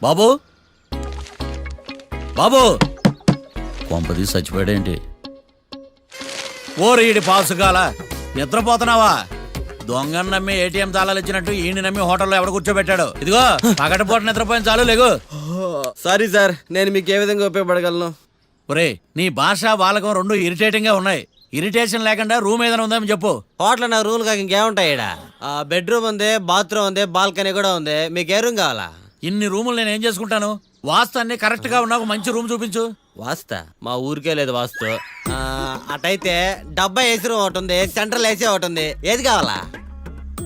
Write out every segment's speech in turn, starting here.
బాబు బాబు కొంపది చచ్చిపోయాడేంటి? ఓరీడి పాసుగాల నిద్రపోతున్నావా? దొంగను నమ్మి ఏటీఎం తాళాలు ఇచ్చినట్టు ఈయన నమ్మి హోటల్లో ఎవడ కూర్చోబెట్టాడు? ఇదిగో పగటిపూట నిద్రపోయిన చాలు లేగు. సారీ సార్, నేను మీకు ఏ విధంగా ఉపయోగపడగలను? ఒరే నీ భాష వాళ్ళకం రెండు ఇరిటేటింగ్ గా ఉన్నాయి. ఇరిటేషన్ లేకుండా రూమ్ ఏదైనా ఉందని చెప్పు. హోటల్ నా రూల్ కాక ఇంకేముంటాయి ఈడ? బెడ్రూమ్ ఉంది, బాత్రూమ్ ఉంది, బాల్కనీ కూడా ఉంది. మీకు ఏ రూమ్ కావాలా? ఇన్ని రూములు నేను ఏం చేసుకుంటాను? వాస్తు అన్ని కరెక్ట్ గా ఉన్నా ఒక మంచి రూమ్ చూపించు. వాస్తా మా ఊరికే లేదు వాస్తు. అటైతే డబ్బా ఏసీ రూమ్ ఒకటి ఉంది, సెంట్రల్ ఏసీ ఒకటి ఉంది. ఏది కావాలా?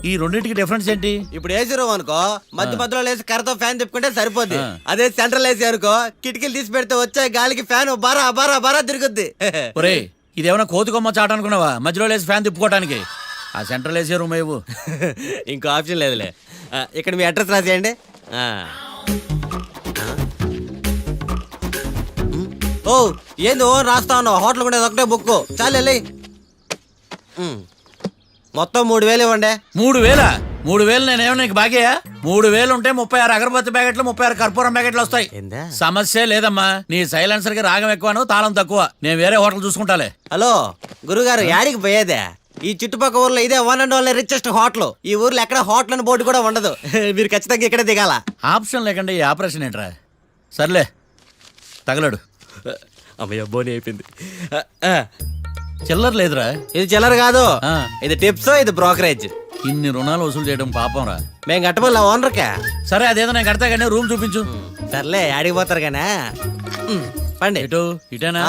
ఈ రెండింటికి డిఫరెన్స్ ఏంటి? ఇప్పుడు ఏసీ రూమ్ అనుకో, మధ్యలో లేసి కర్రతో ఫ్యాన్ తిప్పుకుంటే సరిపోద్ది. అదే సెంట్రల్ ఏసీ అనుకో, కిటికీలు తీసి పెడితే వచ్చే గాలికి ఫ్యాన్ బారా బారా బారా తిరుగుద్ది. ఒరే ఇదేమన్నా కోతి కొమ్మ చాట అనుకున్నావా మధ్యలో లేసి ఫ్యాన్ తిప్పుకోవటానికి? ఆ సెంట్రల్ ఏసీ రూమ్ ఏవు. ఇంకో ఆప్షన్ లేదులే. ఇక్కడ మీ అడ్రస్ రాసేయండి. ఓ ఏంది ఓ రాస్తా ఉన్నావు? హోటల్ కూడా ఒకటే బుక్ చాలు వెళ్ళి. మొత్తం 3000 ఇవ్వండి. 3000? 3000 నేనేమన్నా నీకు బాగేయా? 3000 ఉంటే 36 అగరబత్తి ప్యాకెట్లు 36 కర్పూరం ప్యాకెట్లు వస్తాయి. సమస్య లేదమ్మా. నీ సైలెన్సర్ కి రాగం ఎక్కువను తాళం తక్కువ. నేను వేరే హోటల్ చూసుకుంటాలే. హలో గురుగారు, యాడికి పోయేదే? ఈ చుట్టుపక్కల ఊర్లో ఇదే one and only richest hotel. ఈ ఊర్లో ఎక్కడ హోటల్ అని బోర్డు కూడా ఉండదు. మీరు ఖచ్చితంగా ఇక్కడే దిగాల. ఆప్షన్ లేకుండా ఈ ఆపరేషన్ ఏంట్రా? సర్లే తగలడు. అమ్మయ్య బోని అయిపోయింది. చిల్లర లేదురా. ఇది చిల్లర కాదు, ఇది టిప్స్, ఇది బ్రోకరేజ్. ఇన్ని రుణాలు వసూలు చేయడం పాపం రా. మేము కట్టబోలే ఓనర్కే. సరే అదేదో నేను కడతా కానీ రూమ్ చూపించు. సర్లే యాడికి పోతారు కానీ పండి. ఇటు ఇటేనా?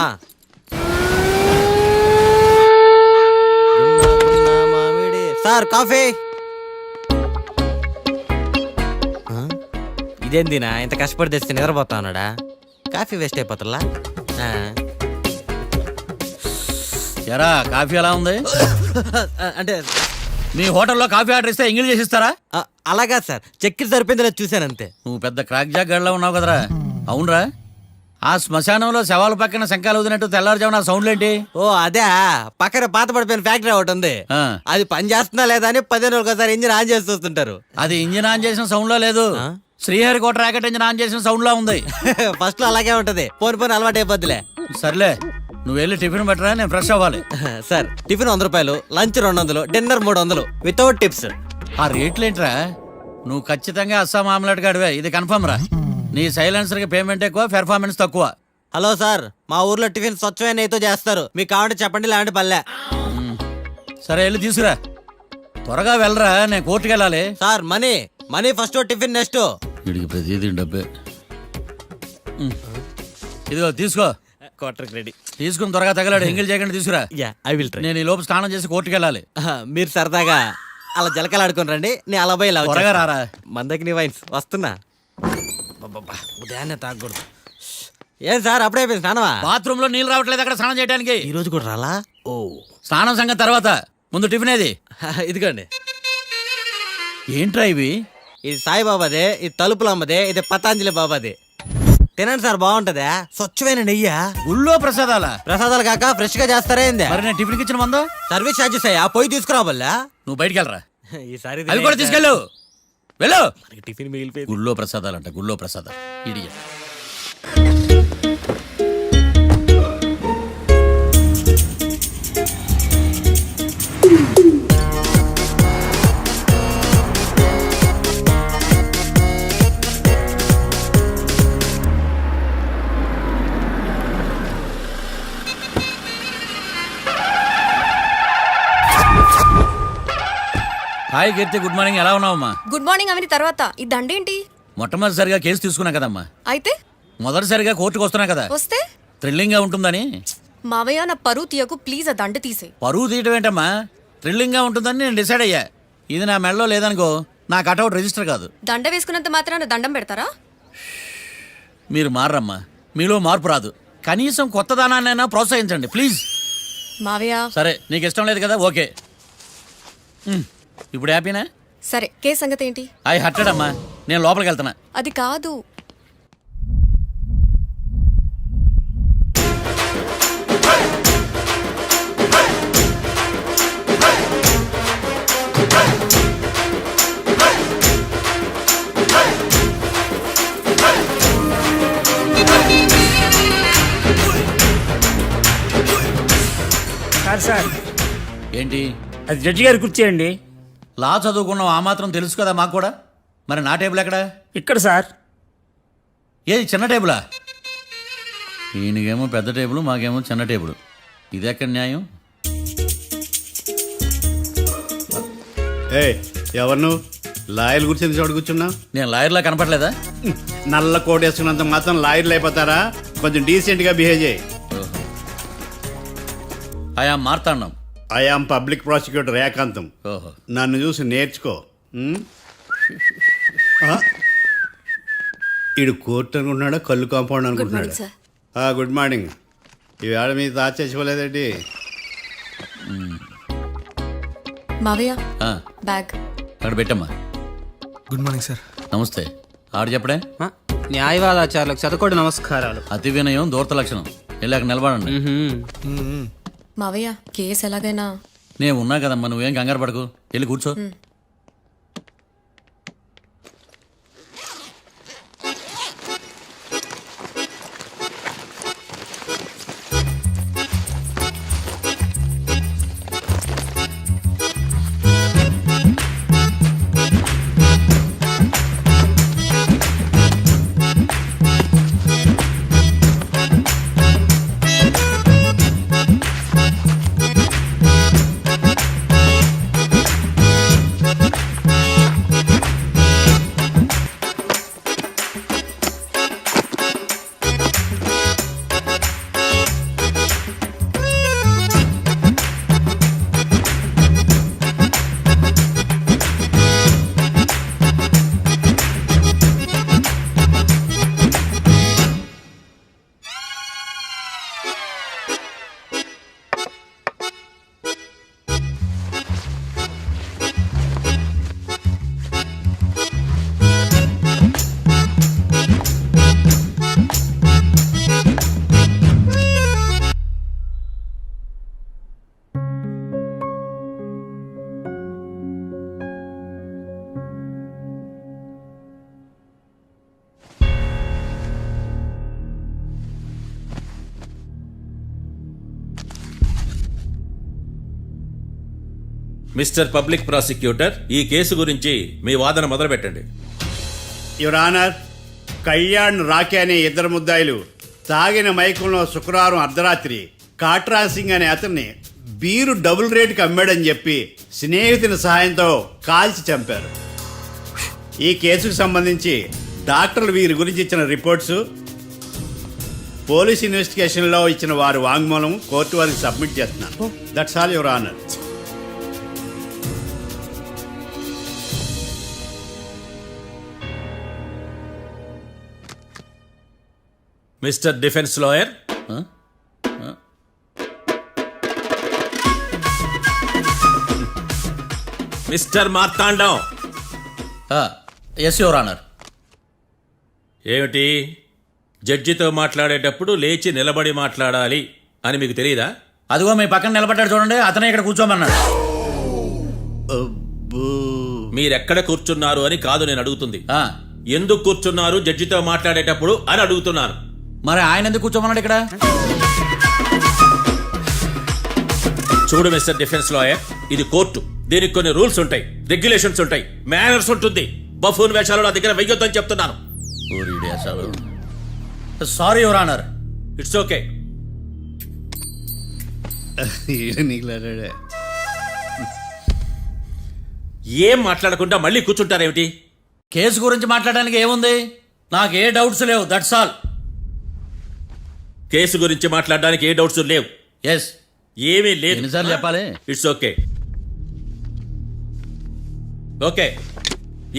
Sir coffee. ఇదేందినా ఇంత కష్టపడి తెచ్చి నిద్రపోతా ఉన్నాడా? కాఫీ వేస్ట్ అయిపోతుందా? ఎరా కాఫీ ఎలా ఉంది? అంటే మీ హోటల్లో కాఫీ ఆర్డర్ ఇస్తే ఎంగిల్ చేసి ఇస్తారా? అలాగా సార్, చక్కెర సరిపోయింది లేదు చూశాను అంతే. నువ్వు పెద్ద క్రాక్ జాక్ గడిలో ఉన్నావు కదరా. అవునరా, ఆ శ్మశానంలో శవాల పక్కన శంఖాలు వదినట్టు తెల్లారుజామున సౌండ్లు ఏంటి? ఓ అదే, పక్కన పాత పడిపోయిన ఫ్యాక్టరీ ఒకటి ఉంది. అది పని చేస్తున్నా లేదా అని 15 రోజులకు ఒకసారి ఇంజిన్ ఆన్ చేసి చూస్తుంటారు. అది ఇంజిన్ ఆన్ చేసిన సౌండ్ లో లేదు, శ్రీహరికోట రాకెట్ ఇంజిన్ ఆన్ చేసిన సౌండ్ లో ఉంది. ఫస్ట్ లో అలాగే ఉంటది, పోని అలవాటు అయిపోద్దిలే. సర్లే నువ్వు వెళ్ళి టిఫిన్ పెట్టరా, నేను ఫ్రెష్ అవ్వాలి. సార్ టిఫిన్ 100 రూపాయలు, లంచ్ 200, డిన్నర్ 300 వితౌట్ టిప్స్. ఆ రేట్లేంట్రా? నువ్వు ఖచ్చితంగా అస్సాం ఆమ్లెట్ గాడివే, ఇది కన్ఫర్మ్ రా. నీ సైలెన్సర్ కి పేమెంట్ ఎక్కువ, పెర్ఫార్మెన్స్ తక్కువ. హలో సార్, మా ఊర్లో టిఫిన్ స్వచ్ఛమైన నెయ్యితో చేస్తారు. మీకు కావాలంటే చెప్పండి, లేదంటే పల్లె. సరే వెళ్ళి తీసుకురా, త్వరగా వెళ్ళరా, నేను కోర్టుకు వెళ్ళాలి. Sir money first, tiffin next. వీడికి ప్రతిదీ డబ్బే. ఇదిగో తీసుకో. Quarter ready. తీసుకుని త్వరగా తగలాడు, ఎంగిల్ చేయకుండా తీసుకురా. I will try. నేను ఈ లోపు స్నానం చేసి కోర్టుకు వెళ్ళాలి. మీరు సరదాగా అలా జలకాలు ఆడుకుని రండి, నేను అలా పోయి త్వరగా రారా. మందకి వైన్స్ వస్తున్నా. ఉదయాన్నే తాగకూడదు. ఏం సార్ అప్పుడే అయిపోయింది స్నానమా? బాత్రూమ్ లో నీళ్ళు రావట్లేదు అక్కడ స్నానం చేయడానికి. ఈ రోజు కూడా రాలా? ఓ స్నానం సంగతి తర్వాత, ముందు టిఫిన్ ఏది? ఇదిగోండి. ఏంట్రా ఇవి? ఇది సాయిబాబాదే, ఇది తలుపులు అమ్మదే, ఇది పతాంజలి బాబాది. తినండి సార్, బాగుంటదా? స్వచ్ఛమైన నెయ్యి. గుళ్ళో ప్రసాదాలా? ప్రసాదాలు కాక ఫ్రెష్ గా చేస్తారా ఏంది? మరి నేను టిఫిన్ ఇచ్చిన మందో సర్వీస్ ఛార్జెస్ అయ్యా, పోయి తీసుకురావల్లా. నువ్వు బయటికి వెళ్ళరా. ఈసారి అవి కూడా తీసుకెళ్ళు, వెళ్ళు. టిఫిన్ మిగిలిపోయింది. గుళ్ళో ప్రసాదాలంట, గుళ్ళో ప్రసాదాలు. ఇడియ హాయ్ కీర్తి, గుడ్ మార్నింగ్. ఎలా ఉన్నావమ్మా? గుడ్ మార్నింగ్ అవని తర్వాత ఈ దండేంటి? మొట్టమొదటిసారిగా కేసు తీసుకున్నా కదమ్మా. అయితే మొదటిసారిగా కోర్టుకు వస్తున్నా కదా, వస్తే థ్రిల్లింగ్ గా ఉంటుందని. మావయ్య నా పరువు తీయకు ప్లీజ్, ఆ దండ తీసే. పరువు తీయటం ఏంటమ్మా, థ్రిల్లింగ్ గా ఉంటుందని నేను డిసైడ్ అయ్యా. ఇది నా మెడలో లేదనుకో, నా కటౌట్ రిజిస్టర్ కాదు. దండ వేసుకున్నంత మాత్రాన దండం పెడతారా? మీరు మారమ్మా, మీలో మార్పు రాదు. కనీసం కొత్త దానాన్నైనా ప్రోత్సహించండి ప్లీజ్. మావయ్య సరే, నీకు ఇష్టం లేదు కదా, ఓకే. ఇప్పుడు హ్యాపీనా? సరే, కేసు సంగతి ఏంటి? ఐ హర్టెడ్ అమ్మా, నేను లోపలికి వెళ్తున్నా. అది కాదు. ఏంటి అది జడ్జి గారి కుర్చీ అండి. లా చదువుకున్నావు ఆ మాత్రం తెలుసు కదా మాకు కూడా. మరి నా టేబుల్ ఎక్కడ? ఇక్కడ సార్. ఏది చిన్న టేబులా? ఈయనకేమో పెద్ద టేబుల్, మాకేమో చిన్న టేబుల్. ఇది ఎక్కడ న్యాయం? ఏ ఎవరు నువ్వు? లాయర్ల గురించి చోటు కూర్చున్నావు? నేను లాయర్లా కనపడలేదా? నల్ల కోట్ వేసుకున్నంత మాత్రం లాయర్లు అయిపోతారా? కొంచెం డీసెంట్ గా బిహేవ్ చేయి. ఆయా మార్తాండం. ఐఆమ్ పబ్లిక్ ప్రాసిక్యూటర్ ఏకాంతం. ఓహో. నన్ను చూసి నేర్చుకో. ఈడు కోర్టు అనుకుంటున్నాడా, కళ్ళు కాంపౌండ్ అనుకుంటున్నాడా? Good morning. ఈవేళ మీ తాత చచ్చిపోలేదండి. మావయ్య ఆ, బ్యాగ్. అక్కడ పెట్టమ్మా. Good morning sir. నమస్తే. ఆడు చెప్పడే. న్యాయవాదాచారులకు చదువుకోండి నమస్కారాలు. అతి వినయం దూరత లక్షణం. వెళ్ళి అక్కడ నిలబడండి. మావయ్య కేసు ఎలాగైనా. నేను ఉన్నా కదమ్మా, నువ్వేం కంగారు పడకు. వెళ్ళి కూర్చో. మిస్టర్ పబ్లిక్ ప్రాసిక్యూటర్, ఈ కేసు గురించి మీ వాదన మొదలు పెట్టండి. యువర్ ఆనర్, కళ్యాణ్ రాకే అనే ఇద్దరు ముద్దాయిలు తాగిన మైకంలో శుక్రవారం అర్ధరాత్రి కాట్రా సింగ్ అనే అతన్ని బీరు డబుల్ రేటుకి అమ్మాడని చెప్పి స్నేహితుని సహాయంతో కాల్చి చంపారు. ఈ కేసుకు సంబంధించి డాక్టర్లు వీరి గురించి ఇచ్చిన రిపోర్ట్స్, పోలీస్ ఇన్వెస్టిగేషన్లో ఇచ్చిన వారి వాంగ్మూలం కోర్టు వారికి సబ్మిట్ చేస్తున్నాను. That's all your honour. Mister defence lawyer, mister Martandam. Yes your honour. ఏమిటి, జడ్జితో మాట్లాడేటప్పుడు లేచి నిలబడి మాట్లాడాలి అని మీకు తెలియదా? అదిగో మీ పక్కన నిలబడ్డాడు చూడండి, అతనే ఇక్కడ కూర్చోమన్నాడు. మీరెక్కడ కూర్చున్నారు అని కాదు నేను అడుగుతుంది. ఎందుకు కూర్చున్నారు జడ్జితో మాట్లాడేటప్పుడు అని అడుగుతున్నాను. మరి ఆయన ఎందుకు కూర్చోమన్నాడు ఇక్కడ? చూడు మిస్టర్ డిఫెన్స్ లాయర్, ఇది కోర్టు. దీనికి కొన్ని రూల్స్ ఉంటాయి, రెగ్యులేషన్స్ ఉంటాయి, మేనర్స్ ఉంటుంది. బఫూన్ వేషాలు నా దగ్గర వెయ్యొద్దని చెప్తున్నాను. Sorry your honour. It's okay. ఏం మాట్లాడకుండా మళ్ళీ కూర్చుంటారేమిటి? కేసు గురించి మాట్లాడడానికి ఏముంది? నాకు ఏ డౌట్స్ లేవు, దట్స్ ఆల్. కేసు గురించి మాట్లాడడానికి ఏ డౌట్స్ లేవు? ఎస్. ఏమీ లేదు. ఎన్నిసార్లు చెప్పాలి? It's okay. ఓకే,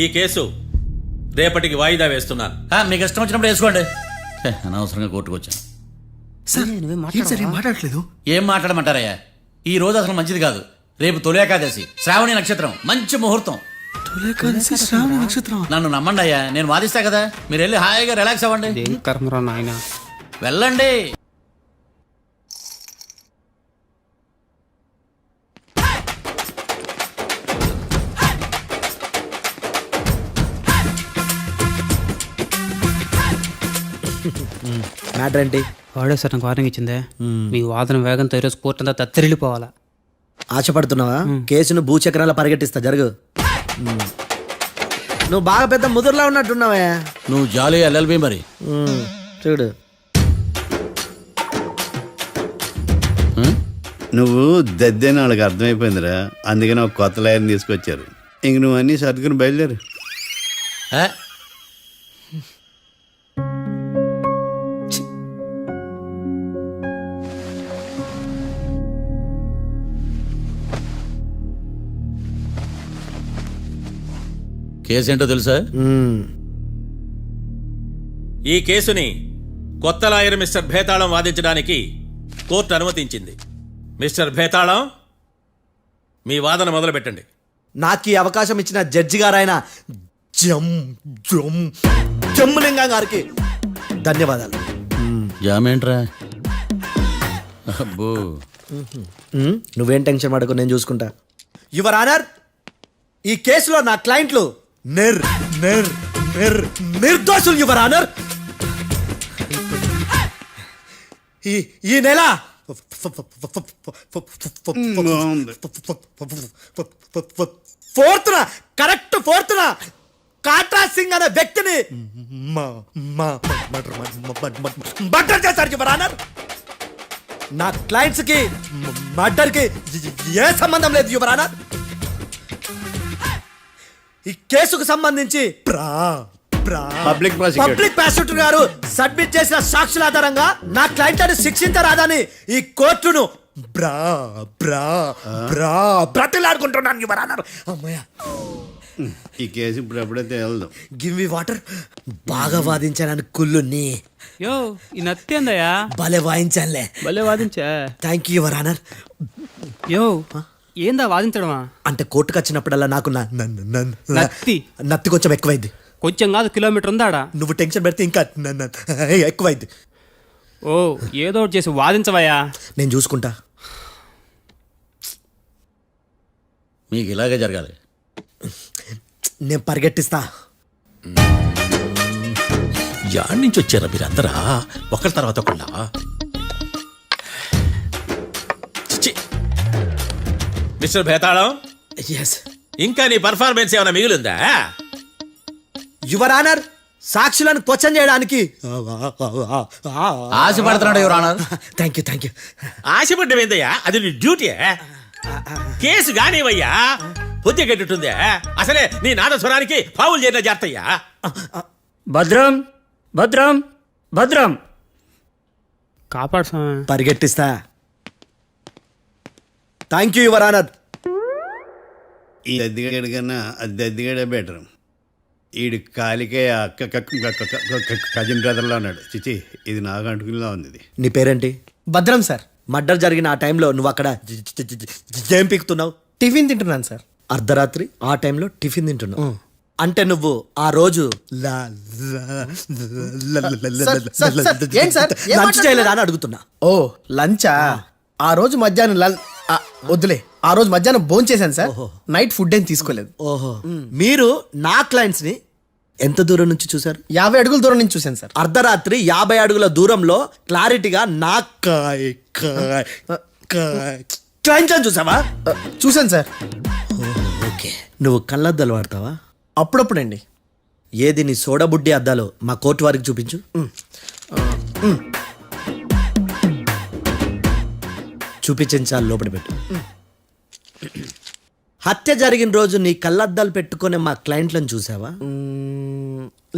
ఈ కేసు రేపటికి వాయిదా వేస్తున్నాను. మీకు ఇష్టం వచ్చినప్పుడు వేసుకోండి. అనవసరంగా కోర్టుకు వచ్చాను. సార్ ఏం మాట్లాడట్లేదు? ఏం మాట్లాడమంటారయ్యా? ఈ రోజు అసలు మంచిది కాదు. రేపు తొలి ఏకాదశి, శ్రావణి నక్షత్రం, మంచి ముహూర్తం. నన్ను నమ్మండి అయ్యా, నేను వాదిస్తా కదా. మీరు వెళ్ళి హాయిగా రిలాక్స్ అవ్వండి. వెళ్ళండి. మ్యాటర్ ఏంటి? వాడే సార్ నాకు వార్నింగ్ ఇచ్చిందే. మీ వాదన వేగంతో ఈరోజు కోర్టు అంతా తత్తరిల్లిపోవాలా. ఆశపడుతున్నావా కేసును భూచక్రాల పరిగెట్టిస్తా జరుగు నువ్వు బాగా పెద్ద ముదురులా ఉన్నట్టున్నావే నువ్వు జాలి ఎల్ఎల్బి మరి. చూడు నువ్వు దద్దేని వాళ్ళకి అర్థమైపోయిందిరా, అందుకని ఒక కొత్త లాయర్ని తీసుకొచ్చారు. ఇంక నువ్వు అన్నీ సర్దుకుని బయలుదేరు. ఏ? కేసు ఏంటో తెలుసా? ఈ కేసుని కొత్త లాయర్ మిస్టర్ భేతాళం వాదించడానికి కోర్టు అనుమతించింది. మిస్టర్ భేతాళం, మీ వాదన మొదలు పెట్టండి. నాకు ఈ అవకాశం ఇచ్చిన జడ్జి గారైన జమ్ములింగం గారికి ధన్యవాదాలు. జామేంట్రా? అబ్బో, నువ్వేం టెన్షన్ పడకు, నేను చూసుకుంటా. యువర్ ఆనర్, ఈ కేసులో నా క్లయింట్లు నిర్దోషులు యువర్ ఆనర్. ఈ నెల కరెక్ట్ ఫోర్త్న కాట్రా సింగ్ అనే వ్యక్తిని మర్డర్ చేశారు యువర్ ఆనర్. నా క్లయింట్స్ కి మర్డర్ కి ఏ సంబంధం లేదు యువర్ ఆనర్. ఈ కేసుకు సంబంధించి పబ్లిక్ ప్రాసిక్యూటర్ గారు సబ్మిట్ చేసిన సాక్షుల ఆధారంగా నా క్లయింట్లను శిక్షించరాదని ఈ కోర్టును బ్రతిలాడుకుంటున్నాను యువర్ ఆనర్. అమ్మయ్య, ఈ కేసు ఇప్పుడు ఎప్పుడైతే వెళ్దాం. Give me water. బాగా వాదించానని కుళ్ళుని యో ఈ నత్తేందయ్యా భలే వాయించానులే. భలే వాదించా. Thank you your honour. యో ఏందా వాదించడమా? అంటే కోర్టుకు వచ్చినప్పుడల్లా నాకు నత్తి నత్తి కొంచెం ఎక్కువైంది. కొంచెం కాదు, కిలోమీటర్ ఉందాడా. నువ్వు టెన్షన్ పెడితే ఇంకా ఎక్కువైంది. ఓ ఏదో ఒకటి చేసి వాదించవయ్యా. నేను చూసుకుంటా. మీకు ఇలాగే జరగాలి. నేను పరిగెట్టిస్తా. యాడ్ నుంచి వచ్చారా మీరందరా ఒకరి తర్వాత ఒకళ్ళ? మిస్టర్ భేతాళం, ఎస్ ఇంకా నీ పర్ఫార్మెన్స్ ఏమైనా మిగిలిందా? యువర్ ఆనర్, సాక్షులను క్వశ్చన్ చేయడానికి ఆశపడుతున్నాడు యువర్ ఆనర్. Thank you. ఆశపడ్డం ఏందయ్యా, అది నీ డ్యూటీ. కేసు కానివయ్యా, బుద్ధి గట్టుందే. అసలే నీ నాదస్వరానికి పావులు చేరిన జాతయ్యా. భద్రం భద్రం భద్రం. కాపాడు స్వామి. పరిగెట్టిస్తా. Thank you your honour. ఈ దద్దిగాడి కన్నా అది దద్దిగాడే బెటర్. ఈడు కాలికే కజిన్ బ్రదర్లో అన్నాడు. చిచి, ఇది నాకు అంటుకునిలా ఉంది. ఇది నీ పేరేంటి? భద్రం సార్. మర్డర్ జరిగిన ఆ టైంలో నువ్వు అక్కడ ఏం పీకుతున్నావు? టిఫిన్ తింటున్నాను సార్. అర్ధరాత్రి ఆ టైంలో టిఫిన్ తింటున్నావు అంటే నువ్వు ఆ రోజు ఏం సార్? లంచ్ చేయలేదా అని అడుగుతున్నా. ఓ లంచా? ఆ రోజు మధ్యాహ్నం వద్దులే, ఆ రోజు మధ్యాహ్నం భోంచేశాను సార్. నైట్ ఫుడ్ ఏం తీసుకోలేదు. ఓహో, మీరు నా క్లయింట్స్ ని ఎంత దూరం నుంచి చూసారు? 50 అడుగుల దూరం నుంచి చూశాను సార్. అర్ధరాత్రి 50 అడుగుల దూరంలో క్లారిటీగా నా క్లయింట్స్ అని చూసావా? చూశాను సార్. ఓకే, నువ్వు కళ్ళద్దాలు వాడతావా? అప్పుడప్పుడండి. ఏది నీ సోడబుడ్డి అద్దాలు మా కోర్టు వారికి చూపించు. చూపించాలి, లోపల పెట్టు. హత్య జరిగిన రోజు నీ కళ్ళద్దాలు పెట్టుకునే మా క్లయింట్లను చూసావా?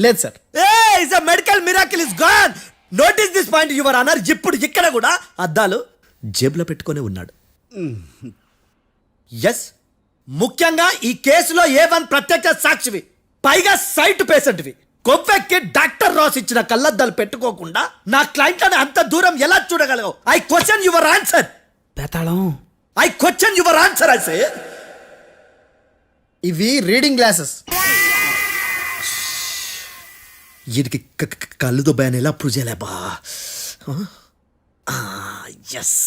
లేదు sir. Medical miracle is gone. Notice this point your honour. ఇప్పుడు ఇక్కడ కూడా అద్దాలు జేబులో పెట్టుకొని ఉన్నాడు. ఎస్, ముఖ్యంగా ఈ కేసులో A1 ప్రత్యక్ష సాక్షివి, పైగా సైట్ పేషెంట్వి. కొవ్వెక్కి డాక్టర్ రాస్ ఇచ్చిన కళ్ళద్దాలు పెట్టుకోకుండా నా క్లయింట్లను అంత దూరం ఎలా చూడగలవు? I question your answer. భేతాళం, I question your answer. I say ఇవి రీడింగ్ గ్లాసెస్. వీటికి కళ్ళు దుబ్బాయని ఎలా ప్రూవ్ చేయలేబా? ఎస్,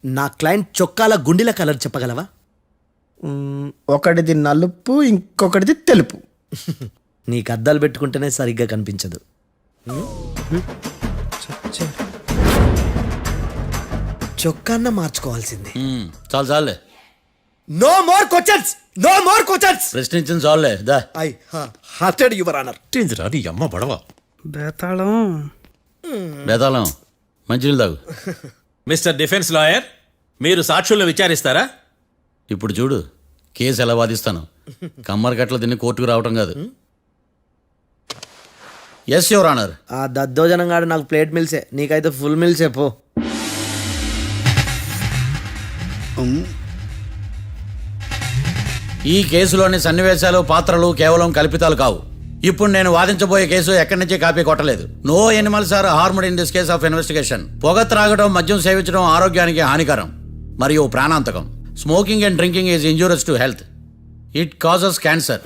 నా క్లయింట్ చొక్కాల గుండెల కలర్ చెప్పగలవా? ఒకటిది నలుపు, ఇంకొకటిది తెలుపు. నీకు అద్దాలు పెట్టుకుంటేనే సరిగ్గా కనిపించదు. చొక్కాన్న మార్చుకోవాల్సింది. చాలు చాలులే. No more questions, no more questions. ప్రశ్నించిన చాలులే దా. I hearted your honour. నీ అమ్మ పడవ బేతాళం. బేతాళం మంచినీళ్ళు తాగు. మిస్టర్ డిఫెన్స్ లాయర్, మీరు సాక్షులను విచారిస్తారా? ఇప్పుడు చూడు కేసు ఎలా వాదిస్తాను. కమ్మరి కట్ల తిని కోర్టుకు రావటం కాదు. Yes your honour. ఆ దద్దోజనం గాడు నాకు ప్లేట్ మిల్సే, నీకైతే ఫుల్ మిల్సే పో. ఈ కేసులోని సన్నివేశాలు పాత్రలు కేవలం కల్పితాలు కావు. ఇప్పుడు నేను వాదించబోయే కేసు ఎక్కడి నుంచి కాపీ కొట్టలేదు. No animals are harmed in this case of investigation. పొగ త్రాగడం, మద్యం సేవించడం ఆరోగ్యానికి హానికరం మరియు ప్రాణాంతకం. Smoking and drinking is injurious to health. It causes cancer.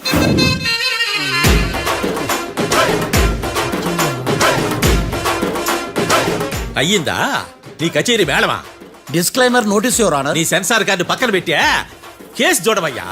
అయ్యిందా నీ కచేరీ మేళమా? Disclaimer notice your honour. నీ సెన్సార్ కార్డు పక్కన పెట్టా కేసు చూడమయ్యా.